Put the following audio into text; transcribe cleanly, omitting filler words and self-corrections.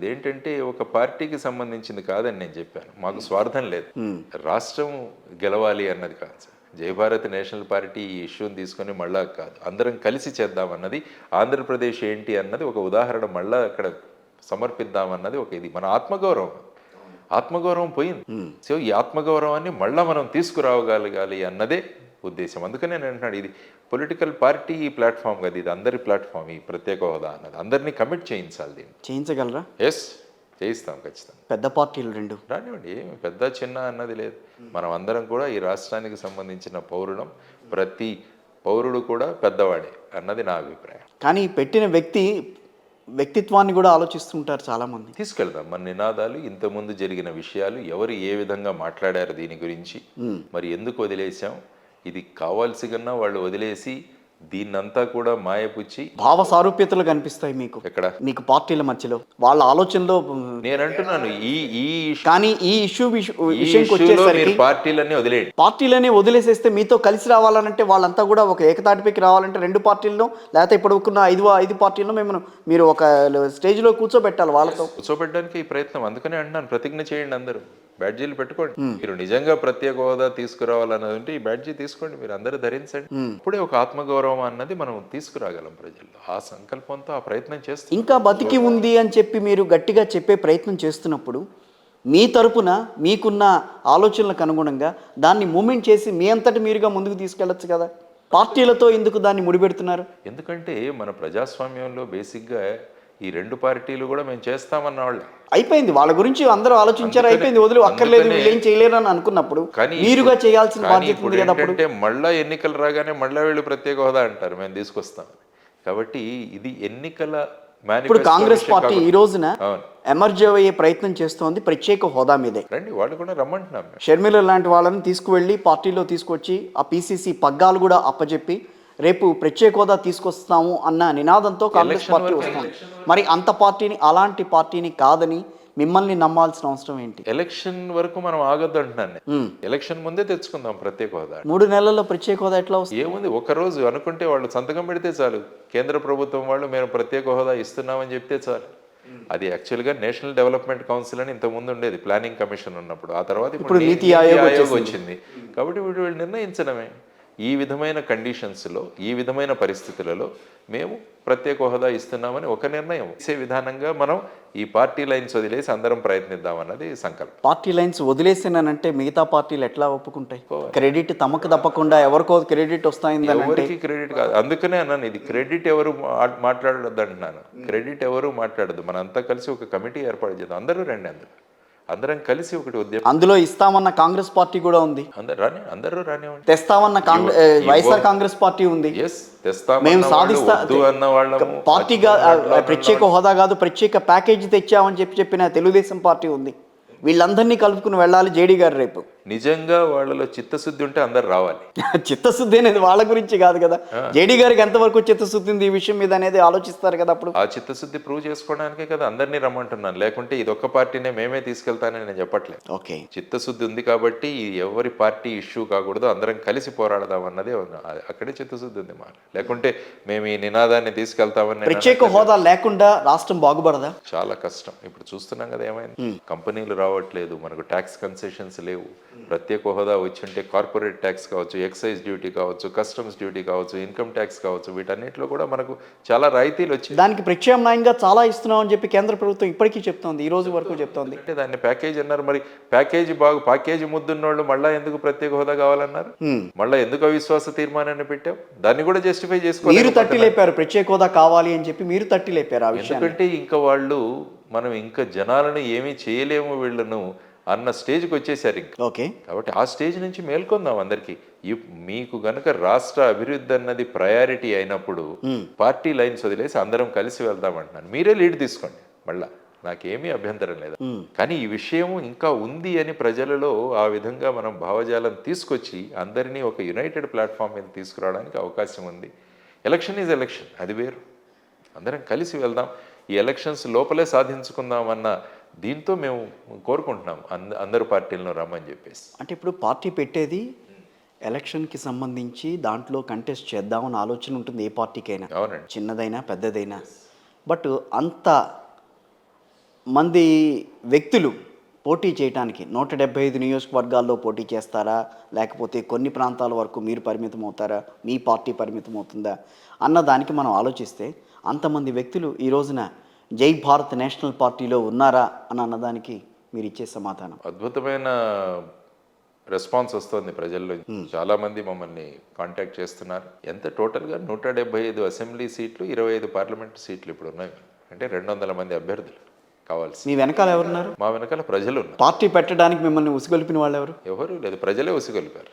ఇదేంటంటే ఒక పార్టీకి సంబంధించింది కాదని నేను చెప్పాను. మాకు స్వార్థం లేదు. రాష్ట్రం గెలవాలి అన్నది కాదు సార్. జయభారత్ నేషనల్ పార్టీ ఈ ఇష్యూని తీసుకొని మళ్ళా కాదు, అందరం కలిసి చేద్దామన్నది, ఆంధ్రప్రదేశ్ ఏంటి అన్నది ఒక ఉదాహరణ మళ్ళా అక్కడ సమర్పిద్దామన్నది ఒక ఇది. మన ఆత్మగౌరవం పోయింది. సో ఈ ఆత్మగౌరవాన్ని మళ్ళా మనం తీసుకురావగలగాలి అన్నదే ఉద్దేశం. అందుకనే నేను అంటున్నాడు, ఇది పొలిటికల్ పార్టీ ప్లాట్ఫామ్ కదా, ఇది అందరి ప్లాట్ఫామ్. ఈ ప్రత్యేక హోదా అన్నది అందరినీ కమిట్ చేయించాలి. దీన్ని చేయించగలరా? ఎస్, చేయిస్తాం ఖచ్చితంగా. పెద్ద పార్టీలు రెండు రానివ్వండి, ఏమి పెద్ద చిన్న అన్నది లేదు. మనం అందరం కూడా ఈ రాష్ట్రానికి సంబంధించిన పౌరులం. ప్రతి పౌరుడు కూడా పెద్దవాడే అన్నది నా అభిప్రాయం. కానీ పెట్టిన వ్యక్తిత్వాన్ని కూడా ఆలోచిస్తుంటారు చాలామంది. తీసుకెళ్దాం మన నినాదాలు, ఇంతకుముందు జరిగిన విషయాలు, ఎవరు ఏ విధంగా మాట్లాడారు దీని గురించి, మరి ఎందుకు వదిలేసాం, ఇది కావాల్సి కన్నా వాళ్ళు వదిలేసి దీన్నంతా కూడా మాయపుచ్చి భావ సారూప్యతలు కనిపిస్తాయి మీకు ఎక్కడ, మీకు పార్టీల మధ్యలో వాళ్ళ ఆలోచనలో. నేను అంటున్నాను కానీ ఈ విషయంకి వచ్చేసరికి పార్టీలనే వదిలేసేస్తే మీతో కలిసి రావాలనంటే వాళ్ళంతా కూడా ఒక ఏకతాటిపైకి రావాలంటే రెండు పార్టీలను, లేకపోతే ఇప్పుడు ఉన్న ఐదు పార్టీలను మీరు ఒక స్టేజ్లో కూర్చోబెట్టాలి. వాళ్ళతో కూర్చోబెట్టడానికి ఈ ప్రయత్నం. అందుకనే అంటున్నాను, ప్రతిజ్ఞ చేయండి, అందరూ బ్యాడ్జీలు పెట్టుకోండి. మీరు నిజంగా ప్రత్యేక హోదా తీసుకురావాలన్నది ఉంటే ఈ బ్యాడ్జీ తీసుకోండి, మీరు అందరూ ధరించండి. ఇప్పుడే ఒక ఆత్మగౌరవం అన్నది మనం తీసుకురాగలం ప్రజల్లో. ఆ సంకల్పంతో ఆ ప్రయత్నం చేస్తాం. ఇంకా బతికి ఉంది అని చెప్పి మీరు గట్టిగా చెప్పే ప్రయత్నం చేస్తున్నప్పుడు మీ తరపున మీకున్న ఆలోచనలకు అనుగుణంగా దాన్ని మూమెంట్ చేసి మీ అంతటి మీరుగా ముందుకు తీసుకెళ్ళచ్చు కదా. పార్టీలతో ఎందుకు దాన్ని ముడిపెడుతున్నారు? ఎందుకంటే మన ప్రజాస్వామ్యంలో బేసిక్గా ఈ రెండు పార్టీలు కూడా మేము చేస్తామన్న వాళ్ళు అయిపోయింది. వాళ్ళ గురించి అందరూ ఆలోచించారు, అయిపోయింది, వదిలి అక్కర్లేదు, వీళ్ళు ఏం చేయలేరు అని అనుకున్నప్పుడు మీరుగా చేయాల్సిన బాధ్యత ఉంది కదా. అంటే మళ్ళా ఎన్నికలు రాగానే మళ్ళా వీళ్ళు ప్రత్యేక హోదా అంటారు, మేము తీసుకొస్తాం. కాబట్టి ఇది ఎన్నికల ఇప్పుడు కాంగ్రెస్ పార్టీ ఈ రోజున ఎమర్జీ అయ్యే ప్రయత్నం చేస్తోంది ప్రత్యేక హోదా మీదే. రండి, వాళ్ళు కూడా రమ్మంటున్నాం. షర్మిల లాంటి వాళ్ళని తీసుకువెళ్ళి పార్టీలో తీసుకొచ్చి ఆ పిసిసి పగ్గాలు కూడా అప్పచెప్పి రేపు ప్రత్యేక హోదా తీసుకొస్తాము అన్న నినాదంతో కాంగ్రెస్ పార్టీ వస్తుంది. మరి అలాంటి పార్టీని కాదని మిమ్మల్ని నమ్మాల్సిన అవసరం ఏంటి? ఎలక్షన్ వరకు మనం ఆగొద్దు అంటున్నాను. ఎలక్షన్ ముందే తెచ్చుకుందాం ప్రత్యేక హోదా. 3 నెలల్లో ప్రత్యేక హోదా ఎట్లా వస్తుంది? ఏముంది, ఒక రోజు అనుకుంటే వాళ్ళు సంతకం పెడితే చాలు. కేంద్ర ప్రభుత్వం వాళ్ళు మేము ప్రత్యేక హోదా ఇస్తున్నామని చెప్తే చాలు. అది యాక్చువల్గా నేషనల్ డెవలప్మెంట్ కౌన్సిల్ అని ఇంతకుముందు ఉండేది, ప్లానింగ్ కమిషన్ ఉన్నప్పుడు. ఆ తర్వాత ఇప్పుడు నీతి ఆయోగ్ వచ్చింది. కాబట్టి వీళ్ళు నిర్ణయించడమే. ఈ విధమైన కండిషన్స్లో, ఈ విధమైన పరిస్థితులలో మేము ప్రత్యేక హోదా ఇస్తున్నామని ఒక నిర్ణయం ఇచ్చే విధానంగా మనం ఈ పార్టీ లైన్స్ వదిలేసి అందరం ప్రయత్నిద్దామన్నది సంకల్పం. పార్టీ లైన్స్ వదిలేసానంటే మిగతా పార్టీలు ఎట్లా ఒప్పుకుంటాయి? క్రెడిట్ తమకు తప్పకుండా ఎవరికో క్రెడిట్ వస్తాయింది, ఎవరికి క్రెడిట్ కాదు. అందుకనే అన్నాను, ఇది క్రెడిట్ ఎవరు మాట్లాడొద్దు అంటున్నాను. క్రెడిట్ ఎవరు మాట్లాడద్దు. మనంతా కలిసి ఒక కమిటీ ఏర్పాటు చేద్దాం. అందరూ రండి, అందరం కలిసి ఒకటి ఉద్యమం. అందులో ఇస్తామన్న కాంగ్రెస్ పార్టీ కూడా ఉంది. అందరూ రానివ్వండి. తెస్తామన్న వైఎస్ఆర్ కాంగ్రెస్ పార్టీ ఉంది. మేము సాధిస్తా పార్టీగా ప్రత్యేక హోదా కాదు ప్రత్యేక ప్యాకేజీ తెచ్చామని చెప్పిన తెలుగుదేశం పార్టీ ఉంది. వీళ్ళందరినీ కలుపుకుని వెళ్ళాలి జేడీ గారు రేపు. నిజంగా వాళ్ళలో చిత్తశుద్ధి ఉంటే అందరు రావాలి. చిత్తశుద్ధి అనేది వాళ్ళ గురించి కాదు కదా, జేడీ గారికి ఎంతవరకు చిత్తశుద్ధి ఉంది ఈ విషయం మీద అనేది ఆలోచిస్తారు కదా. అప్పుడు ఆ చిత్తశుద్ధి ప్రూవ్ చేసుకోవడానికే కదా అందరినీ రమ్మంటున్నాను. లేకుంటే ఇది ఒక్క పార్టీనే మేమే తీసుకెళ్తానని నేను చెప్పట్లేదు. ఓకే, చిత్తశుద్ధి ఉంది కాబట్టి ఎవరి పార్టీ ఇష్యూ కాకూడదు, అందరం కలిసి పోరాడదాం అన్నదే అక్కడే చిత్తశుద్ధి ఉంది మా. లేకుంటే మేము ఈ నినాదాన్ని తీసుకెళ్తామని. ప్రత్యేక హోదా లేకుండా రాష్ట్రం బాగుపడదా? చాలా కష్టం. ఇప్పుడు చూస్తున్నాం కదా ఏమైంది, కంపెనీలు రావట్లేదు, మనకు ట్యాక్స్ కన్సెషన్స్ లేవు. ప్రత్యేక హోదా వచ్చింటే కార్పొరేట్ ట్యాక్స్ కావచ్చు, ఎక్సైజ్ డ్యూటీ కావచ్చు, కస్టమ్స్ డ్యూటీ కావచ్చు, ఇన్కమ్ ట్యాక్స్ కావచ్చు, వీటన్నిటిలో కూడా మనకు చాలా రాయితీలు వచ్చాయి. దానికి ప్రత్యామ్నాయంగా చాలా ఇస్తున్నామని చెప్పి కేంద్ర ప్రభుత్వం ఇప్పటికీ చెప్తోంది, ఈ రోజు వరకు చెప్తోంది. అంటే దాన్ని ప్యాకేజ్ అన్నారు. మరి ప్యాకేజీ ముద్దున్నోళ్ళు మళ్ళీ ఎందుకు ప్రత్యేక హోదా కావాలన్నారు? మళ్ళీ ఎందుకు అవిశ్వాస తీర్మానాన్ని పెట్టావు? దాన్ని కూడా జస్టిఫై చేసుకోవాలి. మీరు తట్టి లేపారు ప్రత్యేక హోదా కావాలి అని చెప్పి, మీరు తట్టి లేపారు ఆ విషయం. ఎందుకంటే ఇంకా వాళ్ళు మనం ఇంకా జనాలను ఏమీ చేయలేము వీళ్ళను అన్న స్టేజ్కి వచ్చేసారు ఇంకా. ఓకే, కాబట్టి ఆ స్టేజ్ నుంచి మేల్కొందాం అందరికీ. మీకు గనక రాష్ట్ర అభివృద్ధి అన్నది ప్రయారిటీ అయినప్పుడు పార్టీ లైన్స్ వదిలేసి అందరం కలిసి వెళ్దాం అంటున్నాను. మీరే లీడ్ తీసుకోండి, మళ్ళా నాకేమీ అభ్యంతరం లేదు. కానీ ఈ విషయం ఇంకా ఉంది అని ప్రజలలో ఆ విధంగా మనం భావజాలం తీసుకొచ్చి అందరినీ ఒక యునైటెడ్ ప్లాట్ఫామ్ మీద తీసుకురావడానికి అవకాశం ఉంది. ఎలక్షన్ ఈజ్ ఎలక్షన్, అది వేరు. అందరం కలిసి వెళ్దాం, ఈ ఎలక్షన్స్ లోపలే సాధించుకుందామన్న దీంతో మేము కోరుకుంటున్నాం అందరు పార్టీలను రమ్మని చెప్పేసి. అంటే ఇప్పుడు పార్టీ పెట్టేది ఎలక్షన్కి సంబంధించి దాంట్లో కంటెస్ట్ చేద్దామని ఆలోచన ఉంటుంది ఏ పార్టీకైనా, అవునండి, చిన్నదైనా పెద్దదైనా. బట్ అంత మంది వ్యక్తులు పోటీ చేయడానికి 175 నియోజకవర్గాల్లో పోటీ చేస్తారా, లేకపోతే కొన్ని ప్రాంతాల వరకు మీరు పరిమితం అవుతారా, మీ పార్టీ పరిమితం అవుతుందా అన్న దానికి మనం ఆలోచిస్తే అంతమంది వ్యక్తులు ఈ రోజున జై భారత్ నేషనల్ పార్టీలో ఉన్నారా అని అన్నదానికి మీరు ఇచ్చే సమాధానం? అద్భుతమైన రెస్పాన్స్ వస్తుంది ప్రజల్లో. చాలా మంది మమ్మల్ని కాంటాక్ట్ చేస్తున్నారు. ఎంత టోటల్గా 175 అసెంబ్లీ సీట్లు, 25 పార్లమెంట్ సీట్లు ఇప్పుడు ఉన్నాయి. అంటే 200 మంది అభ్యర్థులు కావాల్సి. మీ వెనకాల ఎవరున్నారు? మా వెనకాల ప్రజలు ఉన్నారు. పార్టీ పెట్టడానికి మిమ్మల్ని ఉసిగొలిపిన వాళ్ళు ఎవరు? ఎవరు లేదు, ప్రజలే ఉసిగొలిపారు.